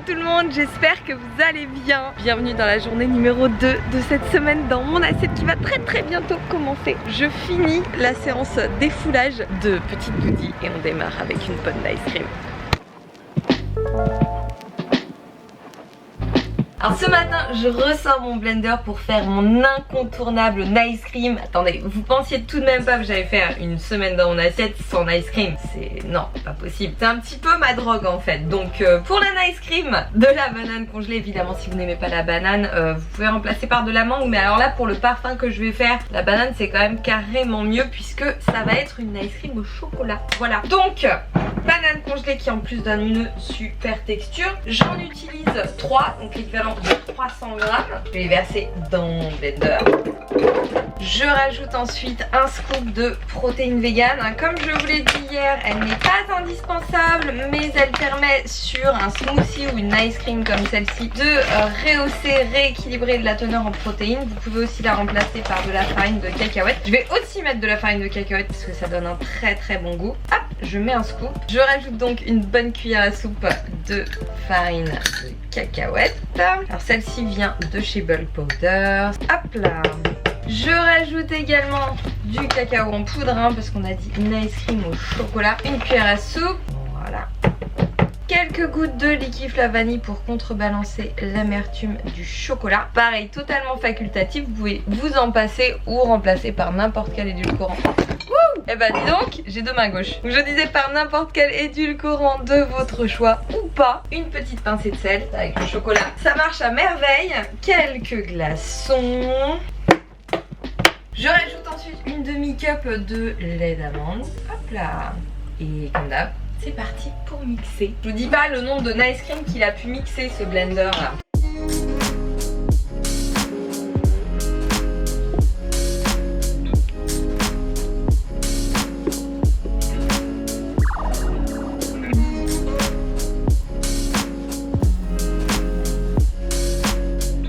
tout le monde, j'espère que vous allez bien. Bienvenue dans la journée numéro 2 de cette semaine dans mon assiette qui va très bientôt commencer. Je finis la séance défoulage de petites goodies et on démarre avec une bonne ice cream. Alors ce matin je ressors mon blender pour faire mon incontournable nice cream. Attendez, vous pensiez tout de même pas que j'allais faire une semaine dans mon assiette sans nice cream? C'est... non, pas possible. C'est un petit peu ma drogue en fait. Donc pour la nice cream, de la banane congelée. Évidemment si vous n'aimez pas la banane, vous pouvez remplacer par de la mangue. Mais alors là pour le parfum que je vais faire, la banane c'est quand même carrément mieux puisque ça va être une ice cream au chocolat. Voilà, donc banane congelée qui en plus donne une super texture. J'en utilise 3, donc l'équivalent de 300 grammes. Je vais les verser dans mon blender. Je rajoute ensuite un scoop de protéines vegan. Comme je vous l'ai dit hier, elle n'est pas indispensable, mais elle permet sur un smoothie ou une ice cream comme celle-ci de rehausser, rééquilibrer de la teneur en protéines. Vous pouvez aussi la remplacer par de la farine de cacahuète. Je vais aussi mettre de la farine de cacahuète parce que ça donne un très bon goût. Hop, je mets un scoop. Je rajoute donc une bonne cuillère à soupe de farine de cacahuète. Alors celle-ci vient de chez Bulk Powder. Hop là. Je rajoute également du cacao en poudre parce qu'on a dit une ice cream au chocolat. Une cuillère à soupe. Voilà. Quelques gouttes de liquide la vanille pour contrebalancer l'amertume du chocolat. Pareil, totalement facultatif. Vous pouvez vous en passer ou remplacer par n'importe quel édulcorant. Et bah dis donc, j'ai deux mains gauches. Donc je disais par n'importe quel édulcorant de votre choix ou pas. Une petite pincée de sel avec le chocolat. Ça marche à merveille. Quelques glaçons. Je rajoute ensuite une demi-cup de lait d'amande. Hop là. Et comme d'hab, c'est parti pour mixer. Je vous dis pas le nombre de nice cream qu'il a pu mixer ce blender là.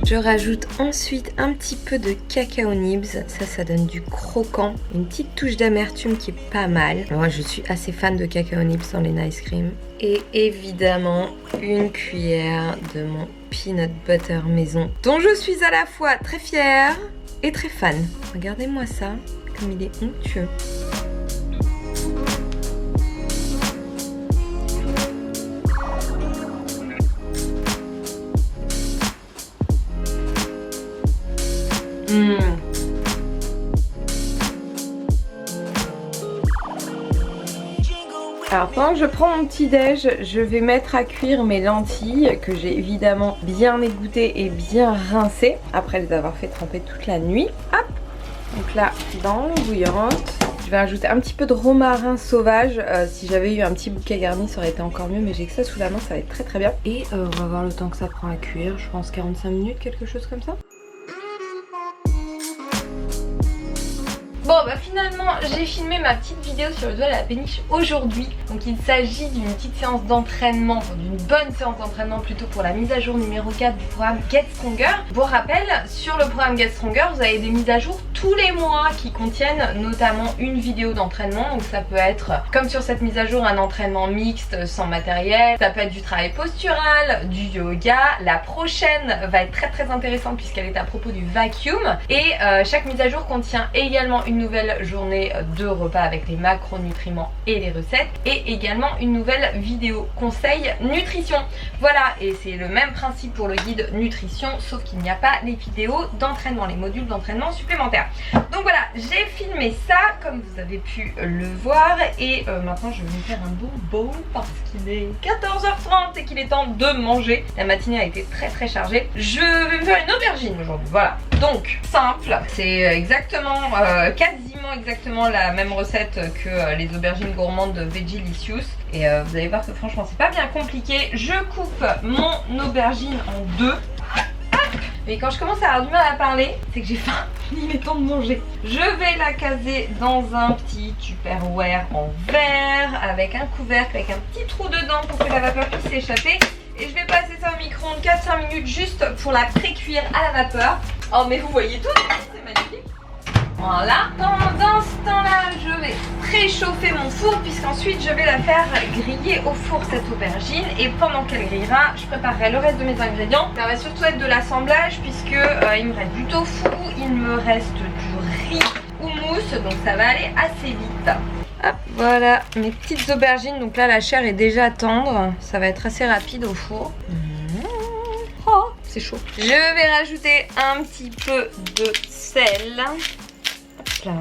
Je rajoute ensuite un petit peu de cacao nibs, ça donne du croquant, une petite touche d'amertume qui est pas mal. Moi je suis assez fan de cacao nibs dans les nice cream. Et évidemment une cuillère de mon peanut butter maison dont je suis à la fois très fière et très fan. Regardez-moi ça, comme il est onctueux. Alors pendant que je prends mon petit déj, je vais mettre à cuire mes lentilles que j'ai évidemment bien égouttées et bien rincées après les avoir fait tremper toute la nuit. Hop, donc là dans l'eau bouillante, je vais ajouter un petit peu de romarin sauvage. Si j'avais eu un petit bouquet garni ça aurait été encore mieux, mais j'ai que ça sous la main, ça va être très bien. Et on va voir le temps que ça prend à cuire, je pense 45 minutes, quelque chose comme ça. Bon bah finalement j'ai filmé ma petite vidéo sur le doigt de la péniche aujourd'hui. Donc il s'agit d'une petite séance d'entraînement, enfin d'une bonne séance d'entraînement plutôt pour la mise à jour numéro 4 du programme Get Stronger. Pour rappel, sur le programme Get Stronger vous avez des mises à jour tous les mois qui contiennent notamment une vidéo d'entraînement. Donc ça peut être comme sur cette mise à jour un entraînement mixte sans matériel, ça peut être du travail postural, du yoga. La prochaine va être très intéressante puisqu'elle est à propos du vacuum. Et chaque mise à jour contient également une nouvelle journée de repas avec les macronutriments et les recettes et également une nouvelle vidéo conseil nutrition. Voilà, et c'est le même principe pour le guide nutrition sauf qu'il n'y a pas les vidéos d'entraînement, les modules d'entraînement supplémentaires. Donc voilà, j'ai filmé ça comme vous avez pu le voir et maintenant je vais me faire un bon bowl parce qu'il est 14h30 et qu'il est temps de manger. La matinée a été très chargée. Je vais me faire une aubergine aujourd'hui, voilà. Donc simple, c'est quasiment exactement la même recette que les aubergines gourmandes de Vegelicious. Et vous allez voir que franchement c'est pas bien compliqué. Je coupe mon aubergine en deux. Mais quand je commence à avoir du mal à parler, c'est que j'ai faim, il est temps de manger. Je vais la caser dans un petit Tupperware en verre avec un couvercle, avec un petit trou dedans pour que la vapeur puisse s'échapper. Et je vais passer ça au micro-ondes 4-5 minutes juste pour la pré-cuire à la vapeur. Oh mais vous voyez tout, c'est magnifique. Voilà. Pendant ce temps-là, je vais préchauffer mon four puisqu'ensuite je vais la faire griller au four cette aubergine. Et pendant qu'elle grillera, je préparerai le reste de mes ingrédients. Ça va surtout être de l'assemblage puisque il me reste du tofu, il me reste du riz houmous, donc ça va aller assez vite. Hop, voilà mes petites aubergines. Donc là la chair est déjà tendre, ça va être assez rapide au four. Oh, c'est chaud. Je vais rajouter un petit peu de sel. Hop là.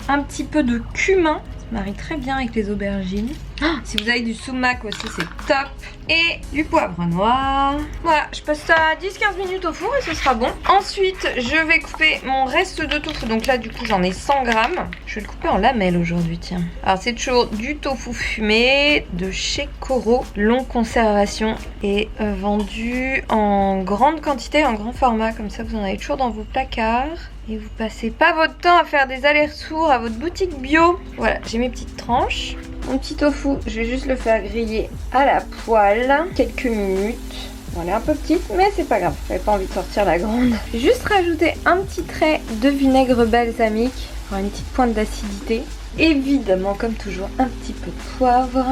Un petit peu de cumin. Ça marie très bien avec les aubergines. Oh, si vous avez du sumac aussi, c'est top. Et du poivre noir. Voilà, je passe ça 10-15 minutes au four et ce sera bon. Ensuite, je vais couper mon reste de tofu. Donc là, du coup, j'en ai 100 grammes. Je vais le couper en lamelles aujourd'hui, tiens. Alors, c'est toujours du tofu fumé de chez Koro. Longue conservation et vendu en grande quantité, en grand format. Comme ça, vous en avez toujours dans vos placards. Et vous passez pas votre temps à faire des allers-retours à votre boutique bio. Voilà, j'ai mes petites tranches. Mon petit tofu, je vais juste le faire griller à la poêle quelques minutes. Bon, elle est un peu petite, mais c'est pas grave. J'avais pas envie de sortir la grande. Je vais juste rajouter un petit trait de vinaigre balsamique pour une petite pointe d'acidité. Évidemment, comme toujours, un petit peu de poivre.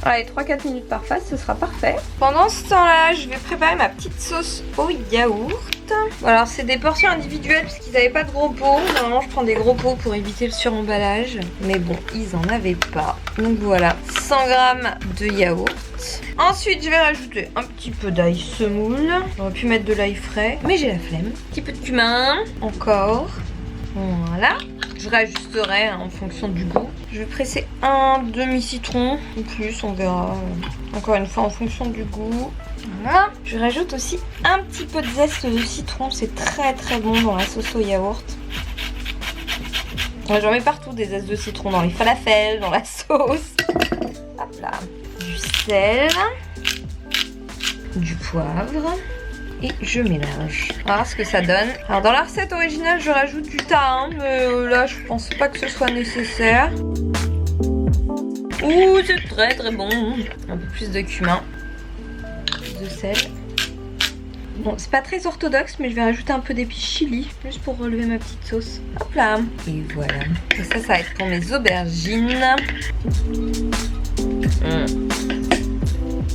Allez, 3-4 minutes par face, ce sera parfait. Pendant ce temps-là, je vais préparer ma petite sauce au yaourt. Bon, alors, c'est des portions individuelles parce qu'ils n'avaient pas de gros pots. Normalement, je prends des gros pots pour éviter le suremballage. Mais bon, ils en avaient pas. Donc voilà, 100 g de yaourt. Ensuite, je vais rajouter un petit peu d'ail semoule. J'aurais pu mettre de l'ail frais, mais j'ai la flemme. Un petit peu de cumin, encore. Voilà. Je réajusterai en fonction du goût. Je vais presser un demi-citron ou plus, on verra. Encore une fois en fonction du goût. Voilà. Je rajoute aussi un petit peu de zeste de citron. C'est très très bon dans la sauce au yaourt. J'en mets partout des zestes de citron, dans les falafels, dans la sauce. Hop là. Du sel. Du poivre. Et je mélange. On va voir ce que ça donne. Alors dans la recette originale, je rajoute du thym, mais là, je pense pas que ce soit nécessaire. Ouh, c'est très très bon. Un peu plus de cumin. De sel. Bon, c'est pas très orthodoxe, mais je vais rajouter un peu d'épices chili, juste pour relever ma petite sauce. Hop là. Et voilà. Et ça va être pour mes aubergines.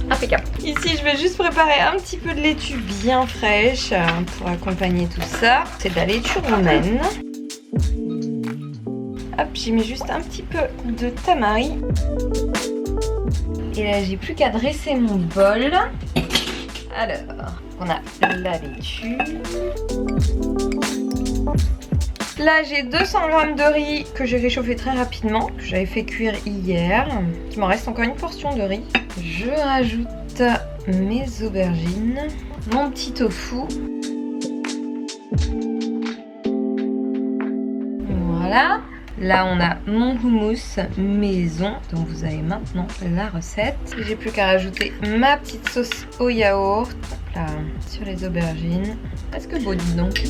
Impeccable. Ici, je vais juste préparer un petit peu de laitue bien fraîche pour accompagner tout ça. C'est de la laitue romaine. Hop, j'y mets juste un petit peu de tamari. Et là, j'ai plus qu'à dresser mon bol. Alors, on a la laitue. Là, j'ai 200 g de riz que j'ai réchauffé très rapidement, que j'avais fait cuire hier. Il m'en reste encore une portion de riz. Je rajoute mes aubergines, mon petit tofu. Voilà. Là, on a mon houmous maison, dont vous avez maintenant la recette. J'ai plus qu'à rajouter ma petite sauce au yaourt. Là, sur les aubergines. Presque beau, dis donc.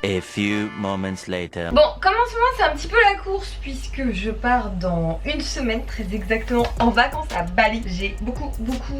A few moments later. Bon, comme en ce moment c'est un petit peu la course puisque je pars dans une semaine très exactement en vacances à Bali. J'ai beaucoup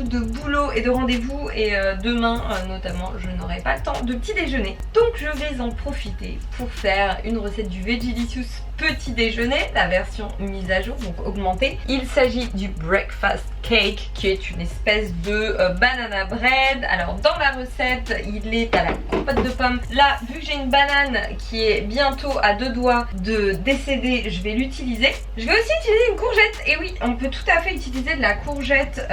de boulot et de rendez-vous et demain notamment je n'aurai pas le temps de petit déjeuner. Donc je vais en profiter pour faire une recette du Vegelicious petit déjeuner, la version mise à jour, donc augmentée. Il s'agit du breakfast cake qui est une espèce de banana bread. Alors dans la recette il est à la compote de pommes. Là vu que j'ai une banane qui est bientôt à 2 doigts de décéder, je vais l'utiliser. Je vais aussi utiliser une courgette. Et oui, on peut tout à fait utiliser de la courgette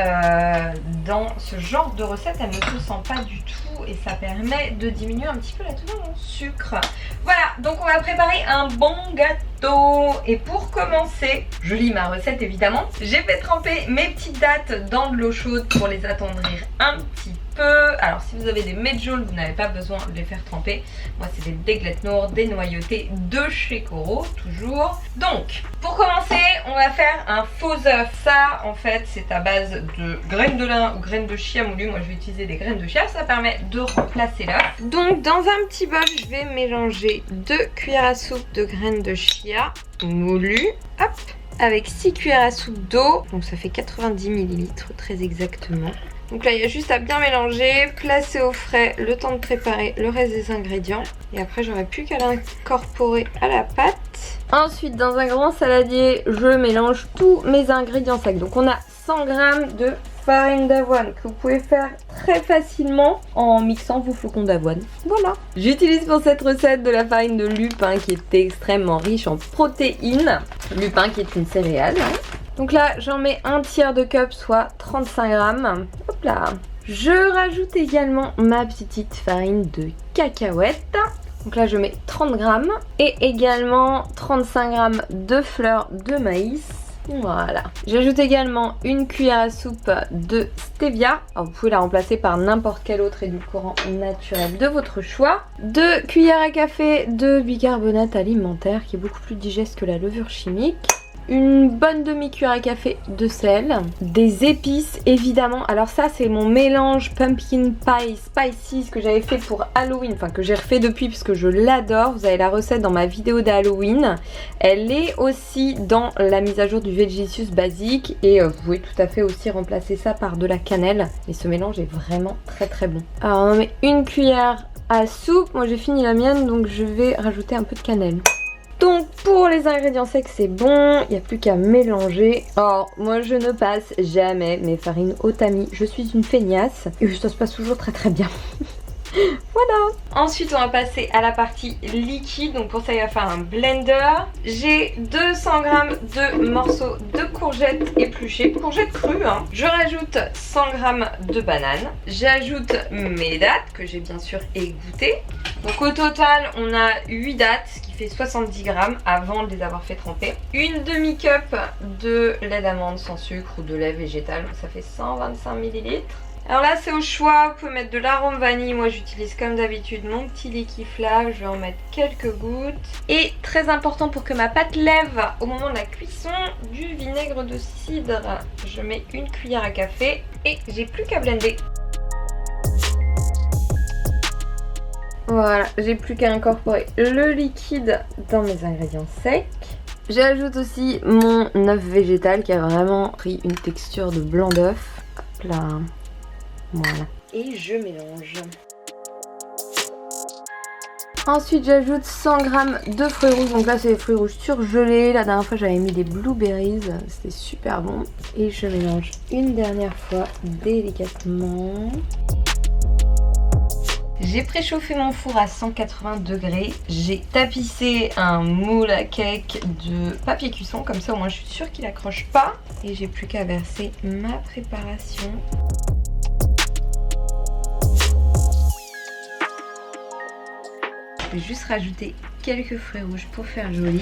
dans ce genre de recette. Elle ne se sent pas du tout et ça permet de diminuer un petit peu la teneur en sucre. Voilà, donc on va préparer un bon gâteau. Et pour commencer, je lis ma recette évidemment. J'ai fait tremper mes petites dattes dans de l'eau chaude pour les attendrir un petit peu. Alors si vous avez des medjool, vous n'avez pas besoin de les faire tremper. Moi c'est des Deglet Noor dénoyautés de chez Koro, toujours. Donc pour commencer, on va faire un faux œuf. Ça en fait c'est à base de graines de lin ou graines de chia moulues. Moi je vais utiliser des graines de chia, ça permet de remplacer l'œuf. Donc dans un petit bol, je vais mélanger 2 cuillères à soupe de graines de chia moulues. Hop, avec 6 cuillères à soupe d'eau, donc ça fait 90 ml très exactement. Donc là il y a juste à bien mélanger, placer au frais le temps de préparer le reste des ingrédients. Et après j'aurai plus qu'à l'incorporer à la pâte. Ensuite dans un grand saladier, je mélange tous mes ingrédients secs. Donc on a 100 g de farine d'avoine que vous pouvez faire très facilement en mixant vos flocons d'avoine. Voilà. J'utilise pour cette recette de la farine de lupin qui est extrêmement riche en protéines. Lupin qui est une céréale. Donc là j'en mets un tiers de cup, soit 35 grammes. Hop là. Je rajoute également ma petite farine de cacahuètes. Donc là je mets 30 grammes et également 35 grammes de fleur de maïs. Voilà. J'ajoute également une cuillère à soupe de stevia. Alors vous pouvez la remplacer par n'importe quel autre édulcorant naturel de votre choix. 2 cuillères à café de bicarbonate alimentaire qui est beaucoup plus digeste que la levure chimique. Une bonne demi-cuillère à café de sel, des épices évidemment. Alors ça c'est mon mélange pumpkin pie spicy que j'avais fait pour Halloween, enfin que j'ai refait depuis puisque je l'adore. Vous avez la recette dans ma vidéo d'Halloween. Elle est aussi dans la mise à jour du Veggiecious basique et vous pouvez tout à fait aussi remplacer ça par de la cannelle. Et ce mélange est vraiment très très bon. Alors on en met une cuillère à soupe. Moi j'ai fini la mienne donc je vais rajouter un peu de cannelle. Donc pour les ingrédients secs c'est bon, il n'y a plus qu'à mélanger. Or moi je ne passe jamais mes farines au tamis, je suis une feignasse et ça se passe toujours très très bien. Voilà. Ensuite on va passer à la partie liquide. Donc pour ça il va faire un blender. J'ai 200 g de morceaux de courgettes épluchées, courgettes crues hein. Je rajoute 100 g de bananes. J'ajoute mes dattes que j'ai bien sûr égouttées. Donc au total on a 8 dattes, ce qui fait 70 g avant de les avoir fait tremper. Une demi-cup de lait d'amande sans sucre ou de lait végétal, donc ça fait 125 ml. Alors là c'est au choix, vous pouvez mettre de l'arôme vanille, moi j'utilise comme d'habitude mon petit liquiflage, je vais en mettre quelques gouttes. Et très important pour que ma pâte lève au moment de la cuisson, du vinaigre de cidre. Je mets une cuillère à café et j'ai plus qu'à blender. Voilà, j'ai plus qu'à incorporer le liquide dans mes ingrédients secs. J'ajoute aussi mon œuf végétal qui a vraiment pris une texture de blanc d'œuf. Hop là. Voilà. Et je mélange. Ensuite j'ajoute 100 g de fruits rouges. Donc là c'est des fruits rouges surgelés. La dernière fois j'avais mis des blueberries. C'était super bon. Et je mélange une dernière fois délicatement. J'ai préchauffé mon four à 180 degrés. J'ai tapissé un moule à cake de papier cuisson. Comme ça au moins je suis sûre qu'il accroche pas. Et j'ai plus qu'à verser ma préparation. Je vais juste rajouter quelques fruits rouges pour faire joli.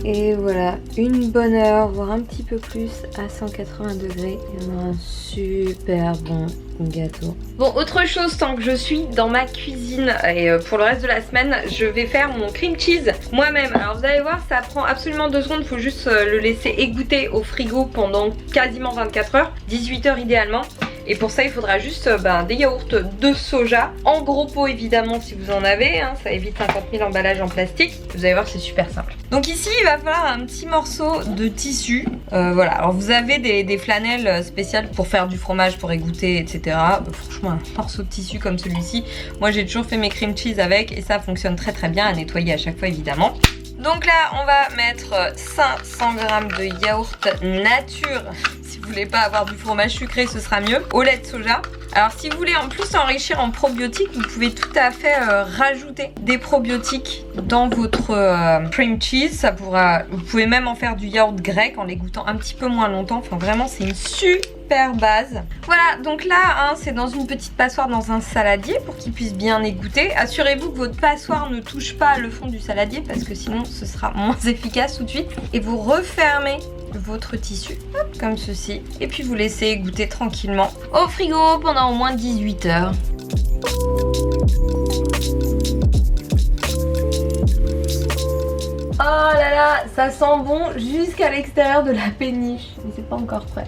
Et voilà, une bonne heure, voire un petit peu plus à 180 degrés. Et on a un super bon gâteau. Bon, autre chose, tant que je suis dans ma cuisine et pour le reste de la semaine, je vais faire mon cream cheese moi-même. Alors vous allez voir, ça prend absolument 2 secondes, il faut juste le laisser égoutter au frigo pendant quasiment 24 heures, 18 heures idéalement. Et pour ça il faudra juste des yaourts de soja, en gros pot évidemment si vous en avez, hein, ça évite 50 000 emballages en plastique. Vous allez voir c'est super simple. Donc ici il va falloir un petit morceau de tissu, voilà. Alors vous avez des flanelles spéciales pour faire du fromage, pour égoutter etc. Franchement un morceau de tissu comme celui-ci, moi j'ai toujours fait mes cream cheese avec et ça fonctionne très très bien à nettoyer à chaque fois évidemment. Donc là on va mettre 500 g de yaourt nature. Si vous voulez pas avoir du fromage sucré ce sera mieux, au lait de soja. Alors si vous voulez en plus enrichir en probiotiques, vous pouvez tout à fait rajouter des probiotiques dans votre cream cheese. Ça pourra, vous pouvez même en faire du yaourt grec en l'égoutant un petit peu moins longtemps. Enfin vraiment c'est une super base. Voilà, donc là hein, c'est dans une petite passoire dans un saladier pour qu'il puisse bien égoutter. Assurez-vous que votre passoire ne touche pas le fond du saladier parce que sinon ce sera moins efficace tout de suite. Et vous refermez votre tissu, hop, comme ceci. Et puis vous laissez goûter tranquillement au frigo pendant au moins 18 heures. Oh là là, ça sent bon jusqu'à l'extérieur de la péniche. Mais c'est pas encore prêt.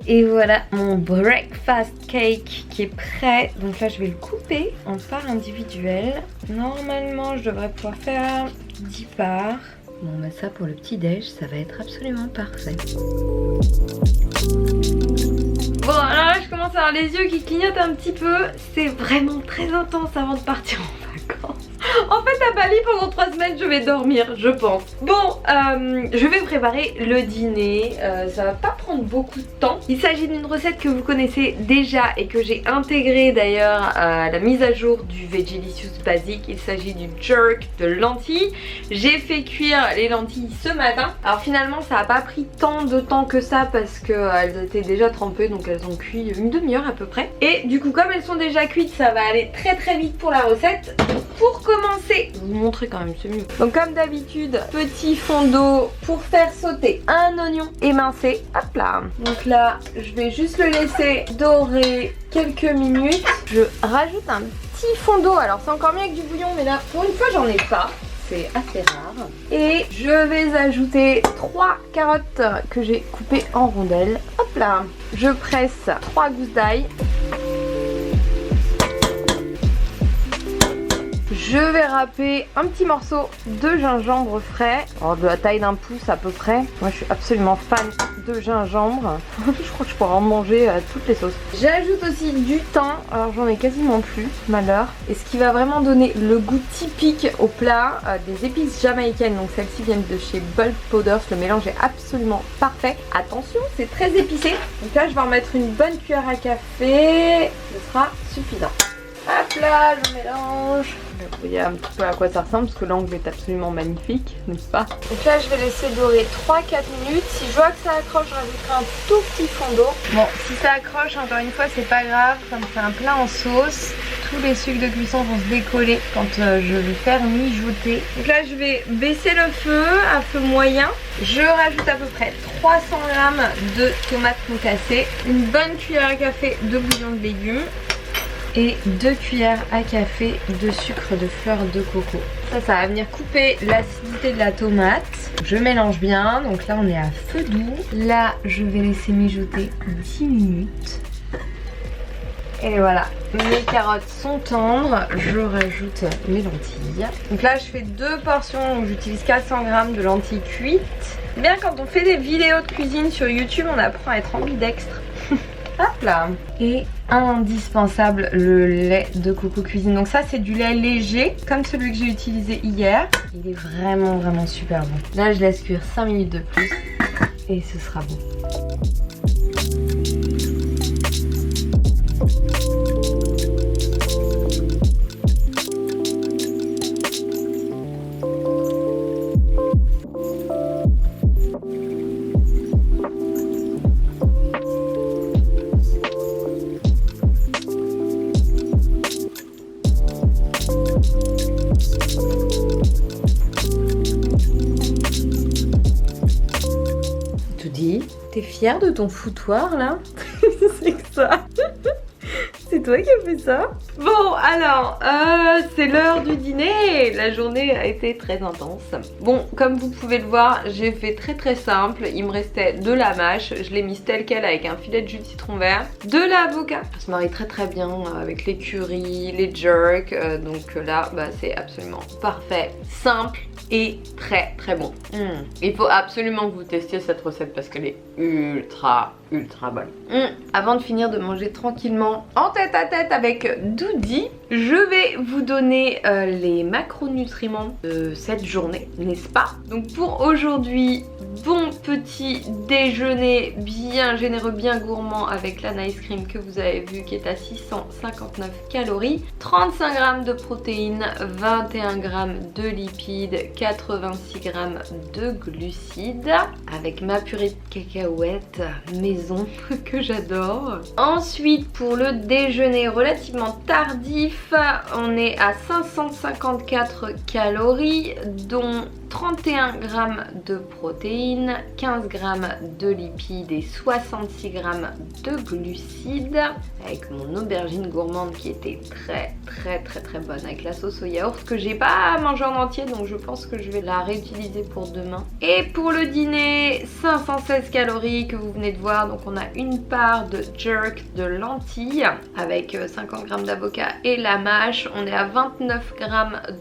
Et voilà mon breakfast cake qui est prêt. Donc là je vais le couper en parts individuelles. Normalement je devrais pouvoir faire 10 parts. Bon bah ça pour le petit déj ça va être absolument parfait. Bon alors là je commence à avoir les yeux qui clignotent un petit peu. C'est vraiment très intense avant de partir en vacances. En fait à Bali pendant 3 semaines je vais dormir je pense. Bon je vais préparer le dîner, ça va pas prendre beaucoup de temps. Il s'agit d'une recette que vous connaissez déjà et que j'ai intégrée d'ailleurs à la mise à jour du Vegelicious Basic. Il s'agit du jerk de lentilles. J'ai fait cuire les lentilles ce matin. Alors finalement ça a pas pris tant de temps que ça parce qu'elles étaient déjà trempées, donc elles ont cuit une demi-heure à peu près. Et du coup comme elles sont déjà cuites ça va aller très très vite pour la recette. Pour commencer, je vais vous montrer quand même, c'est mieux. Donc comme d'habitude, petit fond d'eau pour faire sauter un oignon émincé. Hop là. Donc là, je vais juste le laisser dorer quelques minutes. Je rajoute un petit fond d'eau. Alors c'est encore mieux avec du bouillon, mais là pour une fois j'en ai pas. C'est assez rare. Et je vais ajouter 3 carottes que j'ai coupées en rondelles. Hop là. Je presse 3 gousses d'ail. Je vais râper un petit morceau de gingembre frais, alors de la taille d'un pouce à peu près. Moi je suis absolument fan de gingembre. Je crois que je pourrais en manger à toutes les sauces. J'ajoute aussi du thym, alors j'en ai quasiment plus, malheur. Et ce qui va vraiment donner le goût typique au plat, des épices jamaïcaines. Donc celles-ci viennent de chez Bulk Powders, le mélange est absolument parfait. Attention, c'est très épicé. Donc là je vais en mettre une bonne cuillère à café, ce sera suffisant. Hop là, je mélange. Vous voyez un petit peu à quoi ça ressemble parce que l'angle est absolument magnifique, n'est-ce pas? Donc là je vais laisser dorer 3-4 minutes. Si je vois que ça accroche, je rajouterai un tout petit fond d'eau. Bon, si ça accroche, encore une fois, c'est pas grave. Comme c'est un plat en sauce, tous les sucres de cuisson vont se décoller quand je vais faire mijoter. Donc là je vais baisser le feu à feu moyen. Je rajoute à peu près 300 g de tomates concassées, une bonne cuillère à café de bouillon de légumes et 2 cuillères à café de sucre de fleur de coco. Ça va venir couper l'acidité de la tomate. Je mélange bien, donc là on est à feu doux. Là je vais laisser mijoter 10 minutes. Et voilà, mes carottes sont tendres, je rajoute mes lentilles. Donc là je fais 2 portions, donc j'utilise 400 g de lentilles cuites. Bien quand on fait des vidéos de cuisine sur YouTube, on apprend à être ambidextre. Hop là. Et indispensable, le lait de coco cuisine. Donc ça c'est du lait léger comme celui que j'ai utilisé hier. Il est vraiment super bon. Là je laisse cuire 5 minutes de plus et ce sera bon. T'es fière de ton foutoir là? C'est que ça? C'est toi qui as fait ça? Bon alors, c'est l'heure du dîner. La journée a été très intense. Bon, comme vous pouvez le voir, j'ai fait très simple. Il me restait de la mâche. Je l'ai mise telle quelle avec un filet de jus de citron vert. De l'avocat. Ça se marie très bien avec les currys, les jerks. Donc là, bah, c'est absolument parfait. Simple et très bon. Il faut absolument que vous testiez cette recette parce qu'elle est ultra bonne. Avant de finir de manger tranquillement en tête à tête avec Doody, je vais vous donner les macronutriments de cette journée, n'est-ce pas? Donc pour aujourd'hui, bon petit déjeuner bien généreux, bien gourmand avec la Nice Cream que vous avez vu qui est à 659 calories, 35 g de protéines, 21 g de lipides, 86 g de glucides avec ma purée de cacahuètes maison que j'adore. Ensuite pour le déjeuner relativement tardif, on est à 554 calories dont 31 g de protéines, 15 g de lipides et 66 g de glucides, avec mon aubergine gourmande qui était très bonne avec la sauce au yaourt que j'ai pas mangé en entier, donc je pense que je vais la réutiliser pour demain. Et pour le dîner, 516 calories que vous venez de voir. Donc on a une part de jerk de lentilles avec 50 g d'avocat et la mâche. On est à 29 g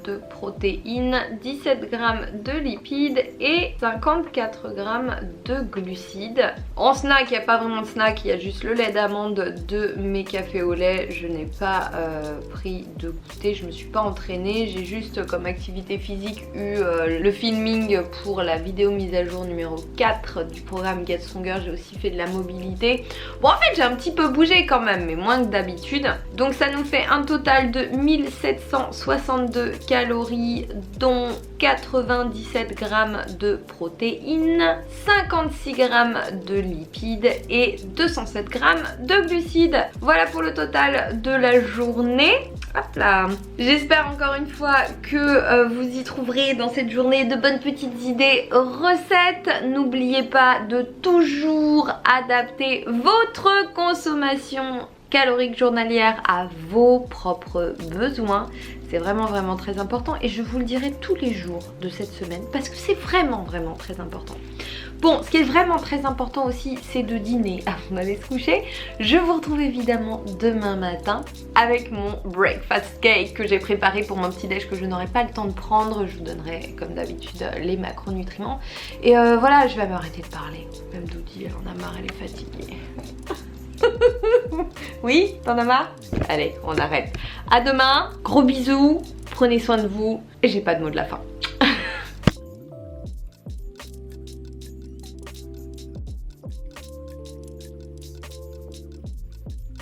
de protéines, 17 g de lipides et 54 g de glucides. En snack, il n'y a pas vraiment de snack, il y a juste le lait d'amande de mes cafés au lait. Je n'ai pas pris de goûter, je me suis pas entraînée, j'ai juste comme activité physique eu le filming pour la vidéo mise à jour numéro 4 du programme Get Stronger. J'ai aussi fait de la mobilité. Bon, en fait j'ai un petit peu bougé quand même, mais moins que d'habitude. Donc ça nous fait un total de 1762 calories, dont 97 g de protéines, 56 g de lipides et 207 g de glucides. Voilà pour le total de la journée. Hop là. J'espère encore une fois que vous y trouverez dans cette journée de bonnes petites idées recettes. N'oubliez pas de toujours adapter votre consommation calorique journalière à vos propres besoins. C'est vraiment très important et je vous le dirai tous les jours de cette semaine parce que c'est vraiment très important. Bon, ce qui est vraiment très important aussi, c'est de dîner avant d'aller se coucher. Je vous retrouve évidemment demain matin avec mon breakfast cake que j'ai préparé pour mon petit déj que je n'aurai pas le temps de prendre. Je vous donnerai comme d'habitude les macronutriments. Et voilà, je vais m'arrêter de parler. Même Doudi, elle en a marre, elle est fatiguée. Oui, t'en as marre? Allez, on arrête. À demain, gros bisous, prenez soin de vous et j'ai pas de mot de la fin.